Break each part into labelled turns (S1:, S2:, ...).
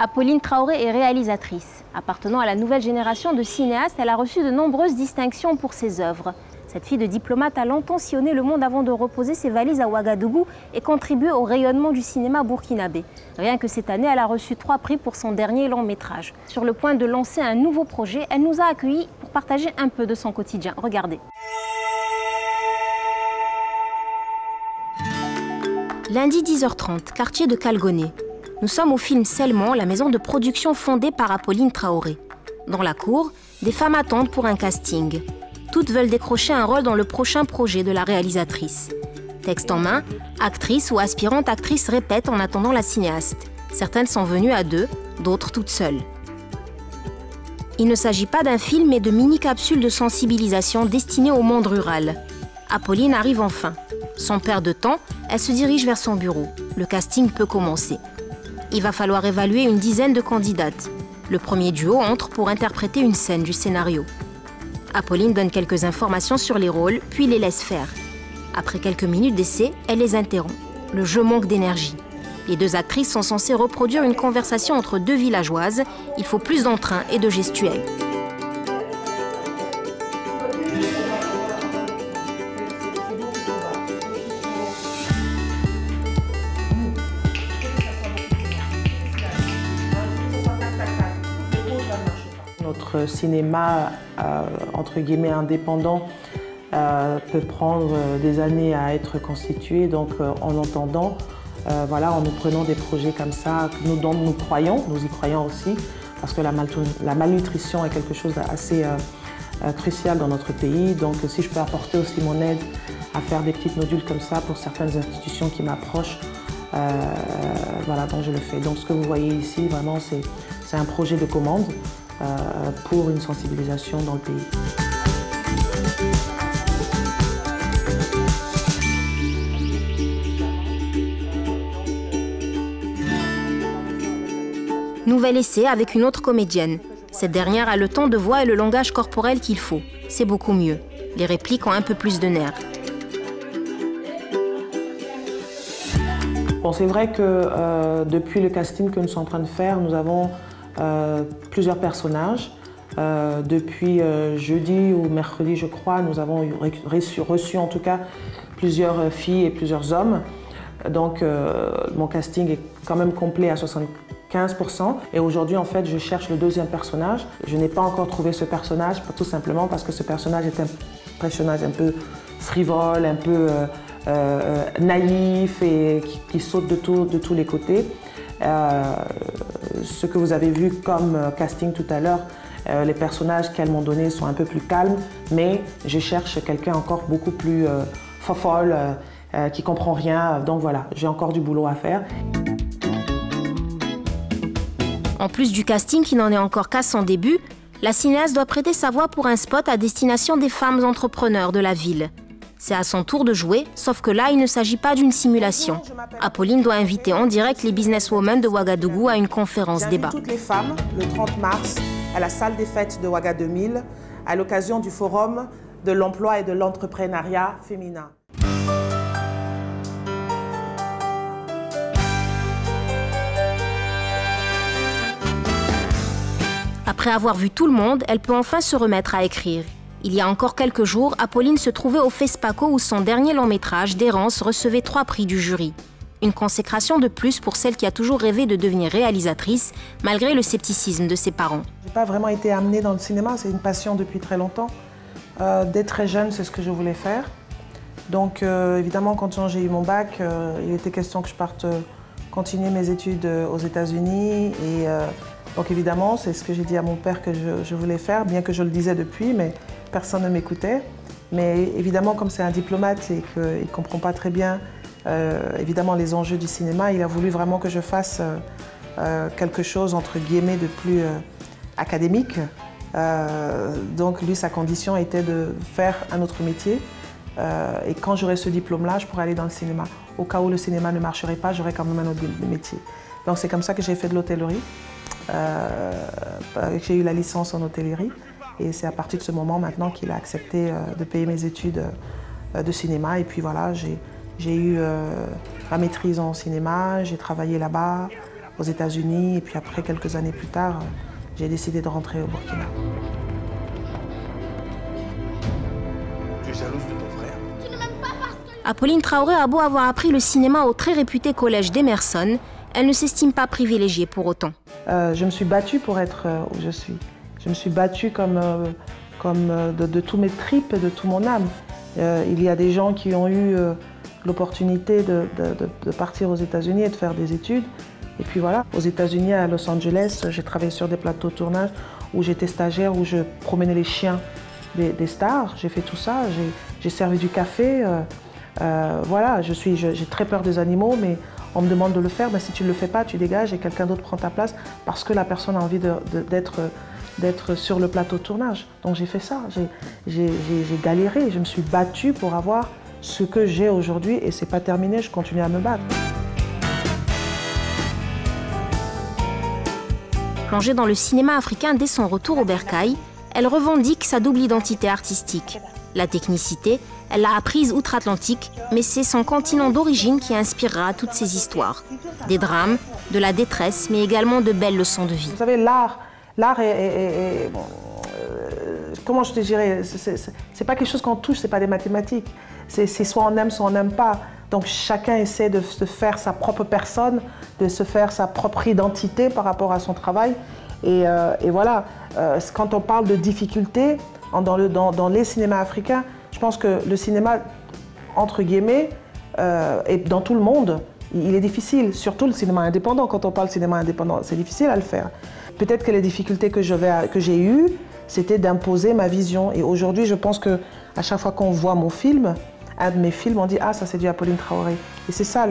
S1: Apolline Traoré est réalisatrice. Appartenant à la nouvelle génération de cinéastes, elle a reçu de nombreuses distinctions pour ses œuvres. Cette fille de diplomate a longtemps sillonné le monde avant de reposer ses valises à Ouagadougou et contribuer au rayonnement du cinéma burkinabé. Rien que cette année, elle a reçu 3 prix pour son dernier long métrage. Sur le point de lancer un nouveau projet, elle nous a accueillis pour partager un peu de son quotidien. Regardez. Lundi 10h30, quartier de Kalgoné. Nous sommes au film Selman, la maison de production fondée par Apolline Traoré. Dans la cour, des femmes attendent pour un casting. Toutes veulent décrocher un rôle dans le prochain projet de la réalisatrice. Texte en main, actrices ou aspirantes actrices répètent en attendant la cinéaste. Certaines sont venues à 2, d'autres toutes seules. Il ne s'agit pas d'un film, mais de mini-capsules de sensibilisation destinées au monde rural. Apolline arrive enfin. Sans perdre de temps, elle se dirige vers son bureau. Le casting peut commencer. Il va falloir évaluer une dizaine de candidates. Le premier duo entre pour interpréter une scène du scénario. Apolline donne quelques informations sur les rôles, puis les laisse faire. Après quelques minutes d'essai, elle les interrompt. Le jeu manque d'énergie. Les 2 actrices sont censées reproduire une conversation entre 2 villageoises. Il faut plus d'entrain et de gestuelle.
S2: Notre cinéma, entre guillemets, indépendant, peut prendre des années à être constitué. Donc, en entendant, voilà, en nous prenant des projets comme ça, dont nous croyons, nous y croyons aussi, parce que la malnutrition est quelque chose d'assez crucial dans notre pays. Donc, si je peux apporter aussi mon aide à faire des petites modules comme ça pour certaines institutions qui m'approchent, voilà, donc je le fais. Donc, ce que vous voyez ici, vraiment, c'est un projet de commande. Pour une sensibilisation dans le pays.
S1: Nouvel essai avec une autre comédienne. Cette dernière a le ton de voix et le langage corporel qu'il faut. C'est beaucoup mieux. Les répliques ont un peu plus de nerfs.
S2: Bon, c'est vrai que depuis le casting que nous sommes en train de faire, nous avons plusieurs personnages. Depuis jeudi ou mercredi, je crois, nous avons reçu en tout cas plusieurs filles et plusieurs hommes. Donc mon casting est quand même complet à 75%. Et aujourd'hui, en fait, je cherche le 2e personnage. Je n'ai pas encore trouvé ce personnage, tout simplement parce que ce personnage est un personnage un peu frivole, un peu naïf et qui saute de tous les côtés. Ce que vous avez vu comme casting tout à l'heure, les personnages qu'elles m'ont donnés sont un peu plus calmes, mais je cherche quelqu'un encore beaucoup plus fofolle, qui comprend rien. Donc voilà, j'ai encore du boulot à faire.
S1: En plus du casting qui n'en est encore qu'à son début, la cinéaste doit prêter sa voix pour un spot à destination des femmes entrepreneurs de la ville. C'est à son tour de jouer, sauf que là, il ne s'agit pas d'une simulation. Apolline doit inviter en direct les businesswomen de Ouagadougou à une conférence débat.
S2: J'invite toutes les femmes le 30 mars à la salle des fêtes de Ouaga 2000 à l'occasion du Forum de l'emploi et de l'entrepreneuriat féminin.
S1: Après avoir vu tout le monde, elle peut enfin se remettre à écrire. Il y a encore quelques jours, Apolline se trouvait au FESPACO où son dernier long métrage, d'Errance, recevait 3 prix du jury. Une consécration de plus pour celle qui a toujours rêvé de devenir réalisatrice, malgré le scepticisme de ses parents.
S2: Je n'ai pas vraiment été amenée dans le cinéma, c'est une passion depuis très longtemps. Dès très jeune, c'est ce que je voulais faire. Donc évidemment, quand j'ai eu mon bac, il était question que je parte continuer mes études aux États-Unis. Et donc évidemment, c'est ce que j'ai dit à mon père que je voulais faire, bien que je le disais depuis, mais personne ne m'écoutait. Mais évidemment, comme c'est un diplomate et qu'il ne comprend pas très bien évidemment les enjeux du cinéma, il a voulu vraiment que je fasse quelque chose entre guillemets de plus académique. Donc lui, sa condition était de faire un autre métier. Et quand j'aurai ce diplôme-là, je pourrai aller dans le cinéma. Au cas où le cinéma ne marcherait pas, j'aurai quand même un autre métier. Donc c'est comme ça que j'ai fait de l'hôtellerie. J'ai eu la licence en hôtellerie. Et c'est à partir de ce moment maintenant qu'il a accepté de payer mes études de cinéma. Et puis voilà, j'ai eu ma maîtrise en cinéma, j'ai travaillé là-bas. aux États-Unis. Et puis après, quelques années plus tard, j'ai décidé de rentrer au Burkina.
S3: Tu es jalouse de ton frère?
S1: Apolline Traoré a beau avoir appris le cinéma au très réputé collège d'Emerson, elle ne s'estime pas privilégiée pour autant.
S2: Je me suis battue pour être où je suis. Je me suis battue de tous mes tripes et de tout mon âme. Il y a des gens qui ont eu l'opportunité de partir aux États-Unis et de faire des études. Et puis voilà, aux États-Unis, à Los Angeles, j'ai travaillé sur des plateaux de tournage où j'étais stagiaire, où je promenais les chiens des stars. J'ai fait tout ça, j'ai servi du café. Voilà, j'ai très peur des animaux, mais on me demande de le faire. Ben, si tu ne le fais pas, tu dégages et quelqu'un d'autre prend ta place parce que la personne a envie d'être sur le plateau de tournage. Donc j'ai fait ça, j'ai galéré, je me suis battue pour avoir ce que j'ai aujourd'hui et c'est pas terminé, je continue à me battre.
S1: Plongée dans le cinéma africain dès son retour au Bercail, elle revendique sa double identité artistique. La technicité, elle l'a apprise outre-Atlantique, mais c'est son continent d'origine qui inspirera toutes ces histoires. Des drames, de la détresse, mais également de belles leçons de vie.
S2: Vous savez, l'art comment je te dirais, c'est pas quelque chose qu'on touche, c'est pas des mathématiques. C'est soit on n'aime pas. Donc chacun essaie de se faire sa propre personne, de se faire sa propre identité par rapport à son travail. Et voilà, quand on parle de difficultés dans les cinémas africains, je pense que le cinéma, entre guillemets, et dans tout le monde, il est difficile, surtout le cinéma indépendant. Quand on parle cinéma indépendant, c'est difficile à le faire. Peut-être que les difficultés que j'ai eues, c'était d'imposer ma vision. Et aujourd'hui, je pense qu'à chaque fois qu'on voit mon film, un de mes films, on dit « Ah, ça c'est du Apolline Traoré ». Et c'est ça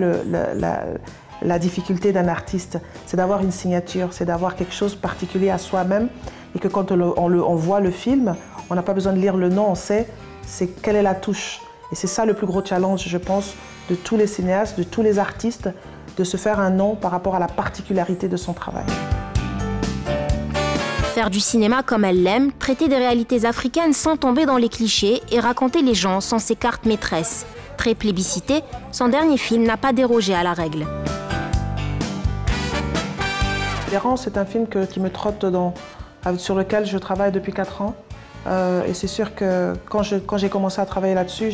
S2: la difficulté d'un artiste, c'est d'avoir une signature, c'est d'avoir quelque chose de particulier à soi-même. Et que quand on voit le film, on n'a pas besoin de lire le nom, on sait quelle est la touche. Et c'est ça le plus gros challenge, je pense, de tous les cinéastes, de tous les artistes, de se faire un nom par rapport à la particularité de son travail.
S1: Faire du cinéma comme elle l'aime, traiter des réalités africaines sans tomber dans les clichés et raconter les gens sans ses cartes maîtresses. Très plébiscité, son dernier film n'a pas dérogé à la règle.
S2: L'Errance, c'est un film qui me trotte sur lequel je travaille depuis 4 ans. Et c'est sûr que quand j'ai commencé à travailler là-dessus,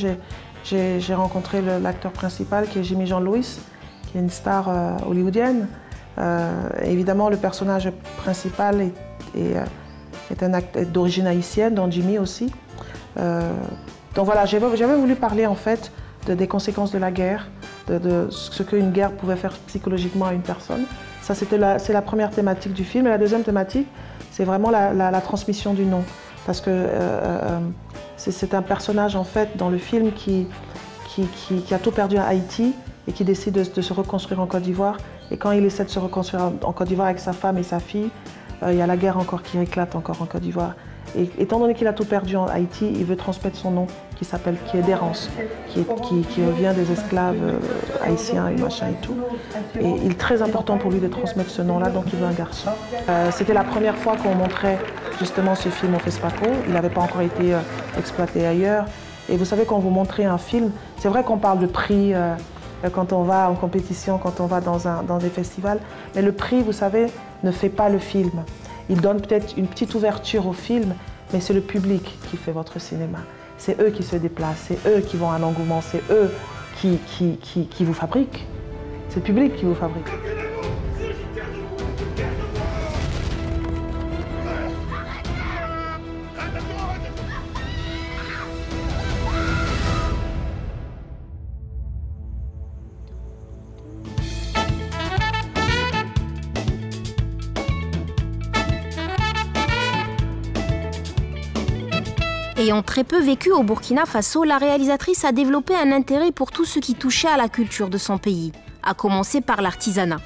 S2: j'ai rencontré l'acteur principal qui est Jimmy Jean-Louis, qui est une star hollywoodienne. Évidemment, le personnage principal est d'origine haïtienne, dont Jimmy aussi. Donc voilà, j'avais voulu parler en fait des conséquences de la guerre, de ce qu'une guerre pouvait faire psychologiquement à une personne. Ça, c'est la première thématique du film. Et la deuxième thématique, c'est vraiment la transmission du nom. Parce que c'est un personnage en fait dans le film qui a tout perdu à Haïti et qui décide de se reconstruire en Côte d'Ivoire. Et quand il essaie de se reconstruire en Côte d'Ivoire avec sa femme et sa fille, il y a la guerre encore qui éclate encore en Côte d'Ivoire. Et étant donné qu'il a tout perdu en Haïti, il veut transmettre son nom qui est d'Errance, qui revient des esclaves haïtiens et machin et tout. Et il est très important pour lui de transmettre ce nom-là, donc il veut un garçon. C'était la première fois qu'on montrait justement ce film au FESPACO. Il n'avait pas encore été exploité ailleurs. Et vous savez, quand vous montrez un film, c'est vrai qu'on parle de prix quand on va en compétition, quand on va dans des festivals, mais le prix, vous savez, ne fait pas le film. Il donne peut-être une petite ouverture au film, mais c'est le public qui fait votre cinéma. C'est eux qui se déplacent, c'est eux qui vont à l'engouement, c'est eux qui vous fabriquent. C'est le public qui vous fabrique.
S1: Ayant très peu vécu au Burkina Faso, la réalisatrice a développé un intérêt pour tout ce qui touchait à la culture de son pays, à commencer par l'artisanat.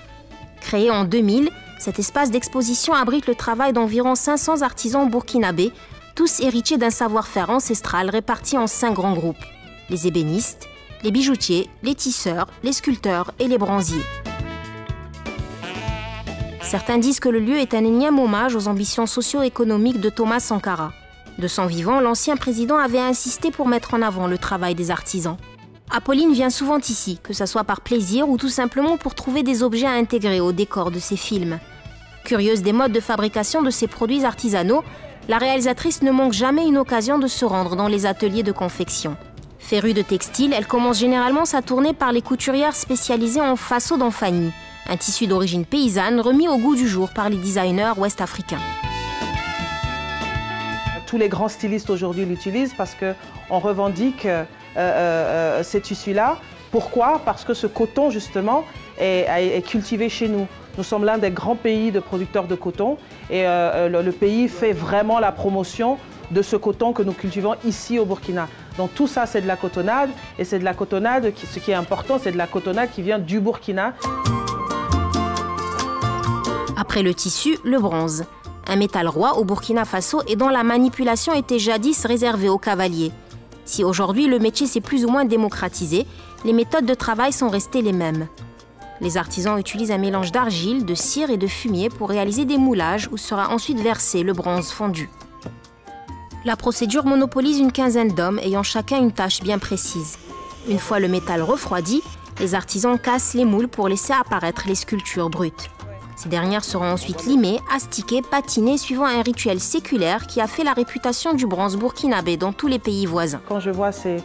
S1: Créé en 2000, cet espace d'exposition abrite le travail d'environ 500 artisans burkinabés, tous héritiers d'un savoir-faire ancestral réparti en 5 grands groupes. Les ébénistes, les bijoutiers, les tisseurs, les sculpteurs et les bronziers. Certains disent que le lieu est un énième hommage aux ambitions socio-économiques de Thomas Sankara. De son vivant, l'ancien président avait insisté pour mettre en avant le travail des artisans. Apolline vient souvent ici, que ce soit par plaisir ou tout simplement pour trouver des objets à intégrer au décor de ses films. Curieuse des modes de fabrication de ses produits artisanaux, la réalisatrice ne manque jamais une occasion de se rendre dans les ateliers de confection. Férue de textile, elle commence généralement sa tournée par les couturières spécialisées en faso d'Anfani, un tissu d'origine paysanne remis au goût du jour par les designers ouest-africains.
S2: Tous les grands stylistes aujourd'hui l'utilisent parce qu'on revendique ces tissus-là. Pourquoi? Parce que ce coton, justement, est cultivé chez nous. Nous sommes l'un des grands pays de producteurs de coton et le pays fait vraiment la promotion de ce coton que nous cultivons ici au Burkina. Donc tout ça, c'est de la cotonnade et c'est de la cotonnade, ce qui est important, c'est de la cotonnade qui vient du Burkina.
S1: Après le tissu, le bronze. Un métal roi au Burkina Faso et dont la manipulation était jadis réservée aux cavaliers. Si aujourd'hui le métier s'est plus ou moins démocratisé, les méthodes de travail sont restées les mêmes. Les artisans utilisent un mélange d'argile, de cire et de fumier pour réaliser des moulages où sera ensuite versé le bronze fondu. La procédure monopolise une quinzaine d'hommes ayant chacun une tâche bien précise. Une fois le métal refroidi, les artisans cassent les moules pour laisser apparaître les sculptures brutes. Ces dernières seront ensuite limées, astiquées, patinées suivant un rituel séculaire qui a fait la réputation du bronze burkinabé dans tous les pays voisins.
S2: Quand je vois ces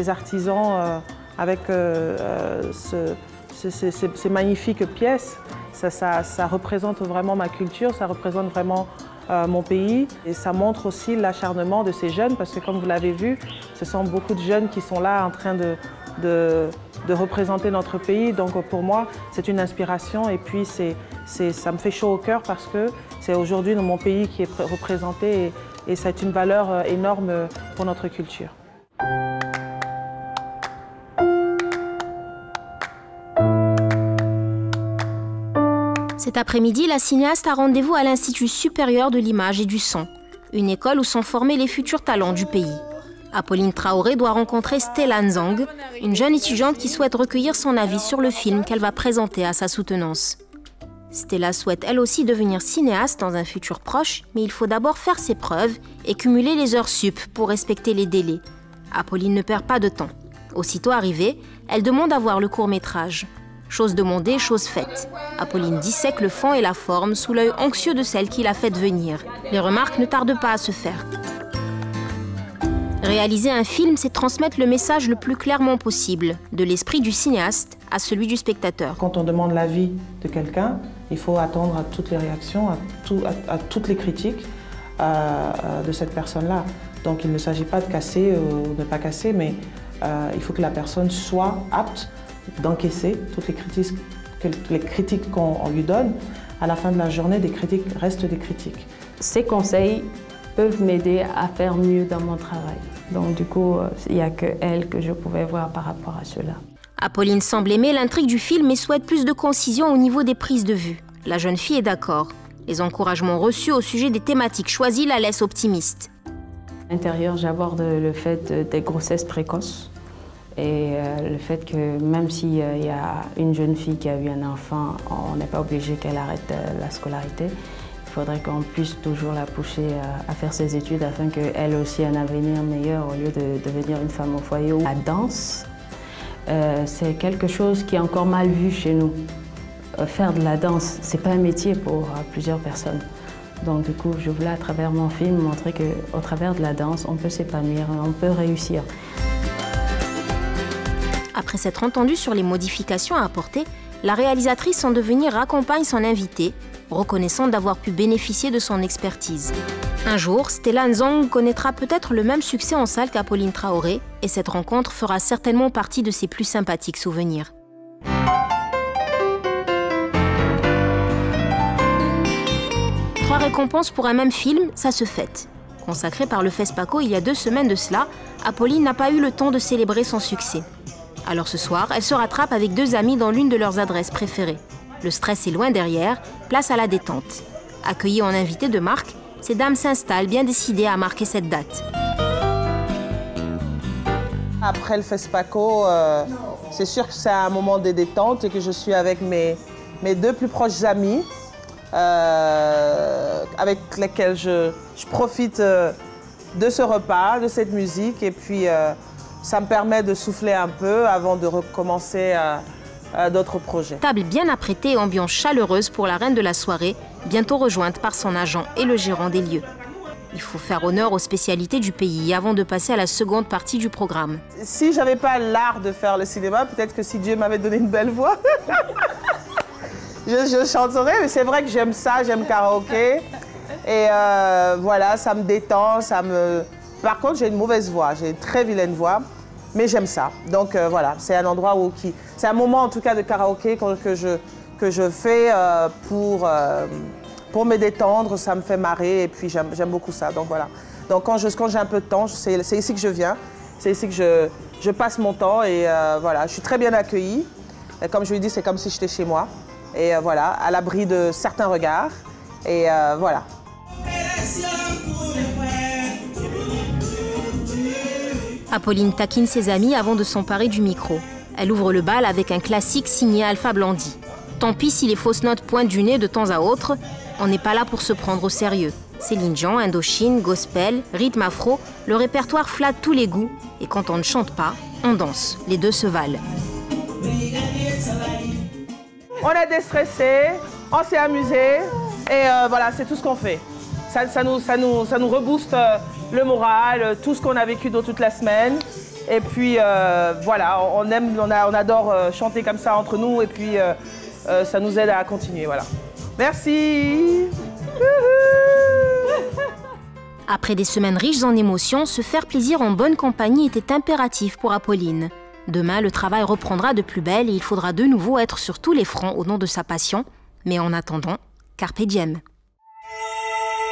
S2: artisans avec ces magnifiques pièces, ça représente vraiment ma culture, ça représente vraiment mon pays. Et ça montre aussi l'acharnement de ces jeunes parce que comme vous l'avez vu, ce sont beaucoup de jeunes qui sont là en train de représenter notre pays. Donc pour moi, c'est une inspiration et puis ça me fait chaud au cœur parce que c'est aujourd'hui mon pays qui est représenté et c'est une valeur énorme pour notre culture.
S1: Cet après-midi, la cinéaste a rendez-vous à l'Institut supérieur de l'image et du son, une école où sont formés les futurs talents du pays. Apolline Traoré doit rencontrer Stella Nzang, une jeune étudiante qui souhaite recueillir son avis sur le film qu'elle va présenter à sa soutenance. Stella souhaite elle aussi devenir cinéaste dans un futur proche, mais il faut d'abord faire ses preuves et cumuler les heures sup pour respecter les délais. Apolline ne perd pas de temps. Aussitôt arrivée, elle demande à voir le court-métrage. Chose demandée, chose faite. Apolline dissèque le fond et la forme sous l'œil anxieux de celle qui l'a fait venir. Les remarques ne tardent pas à se faire. Réaliser un film, c'est transmettre le message le plus clairement possible, de l'esprit du cinéaste à celui du spectateur.
S2: Quand on demande l'avis de quelqu'un, il faut attendre à toutes les réactions, à toutes les critiques de cette personne-là. Donc il ne s'agit pas de casser ou de ne pas casser, mais il faut que la personne soit apte d'encaisser toutes les critiques qu'on lui donne. À la fin de la journée, des critiques restent des critiques.
S4: Ces conseils peuvent m'aider à faire mieux dans mon travail. Donc du coup, il n'y a que elle que je pouvais voir par rapport à cela.
S1: Apolline semble aimer l'intrigue du film et souhaite plus de concision au niveau des prises de vue. La jeune fille est d'accord. Les encouragements reçus au sujet des thématiques choisies la laissent optimiste.
S4: À l'intérieur, j'aborde le fait des grossesses précoces et le fait que même s'il y a une jeune fille qui a eu un enfant, on n'est pas obligé qu'elle arrête la scolarité. Il faudrait qu'on puisse toujours la pousser à faire ses études afin qu'elle aussi ait un avenir meilleur au lieu de devenir une femme au foyer. La danse, c'est quelque chose qui est encore mal vu chez nous. Faire de la danse, c'est pas un métier pour plusieurs personnes. Donc du coup, je voulais à travers mon film montrer qu'au travers de la danse, on peut s'épanouir, on peut réussir.
S1: Après s'être entendue sur les modifications à apporter, la réalisatrice en devenir accompagne son invité, reconnaissant d'avoir pu bénéficier de son expertise. Un jour, Stella Nzang connaîtra peut-être le même succès en salle qu'Apolline Traoré, et cette rencontre fera certainement partie de ses plus sympathiques souvenirs. Trois récompenses pour un même film, ça se fête. Consacrée par le FESPACO il y a 2 semaines de cela, Apolline n'a pas eu le temps de célébrer son succès. Alors ce soir, elle se rattrape avec 2 amis dans l'une de leurs adresses préférées. Le stress est loin derrière, place à la détente. Accueillies en invité de marque, ces dames s'installent bien décidées à marquer cette date.
S2: Après le FESPACO, c'est sûr que c'est un moment de détente et que je suis avec mes 2 plus proches amis, avec lesquels je profite de ce repas, de cette musique et puis Ça me permet de souffler un peu avant de recommencer d'autres projets.
S1: Table bien apprêtée et ambiance chaleureuse pour la reine de la soirée, bientôt rejointe par son agent et le gérant des lieux. Il faut faire honneur aux spécialités du pays avant de passer à la seconde partie du programme.
S2: Si j'avais pas l'art de faire le cinéma, peut-être que si Dieu m'avait donné une belle voix, je chanterais, mais c'est vrai que j'aime ça, j'aime karaoké. Et voilà, ça me détend, Par contre, j'ai une mauvaise voix, j'ai une très vilaine voix, mais j'aime ça. Donc voilà, c'est un endroit c'est un moment en tout cas de karaoké que je fais pour me détendre, ça me fait marrer et puis j'aime beaucoup ça. Donc voilà. Donc quand j'ai un peu de temps, c'est ici que je viens, c'est ici que je passe mon temps et voilà, je suis très bien accueillie. Et comme je lui dis, c'est comme si j'étais chez moi. Et voilà, à l'abri de certains regards. Et voilà.
S1: Apolline taquine ses amis avant de s'emparer du micro. Elle ouvre le bal avec un classique signé Alpha Blondy. Tant pis si les fausses notes pointent du nez de temps à autre, on n'est pas là pour se prendre au sérieux. Céline Dion, Indochine, gospel, rythme afro, le répertoire flatte tous les goûts. Et quand on ne chante pas, on danse. Les deux se valent.
S2: On a déstressé, on s'est amusé et voilà, c'est tout ce qu'on fait. Ça nous rebooste le moral, tout ce qu'on a vécu dans toute la semaine. Et puis voilà, on adore chanter comme ça entre nous et puis ça nous aide à continuer, voilà. Merci.
S1: Après des semaines riches en émotions, se faire plaisir en bonne compagnie était impératif pour Apolline. Demain, le travail reprendra de plus belle et il faudra de nouveau être sur tous les fronts au nom de sa passion. Mais en attendant, carpe diem.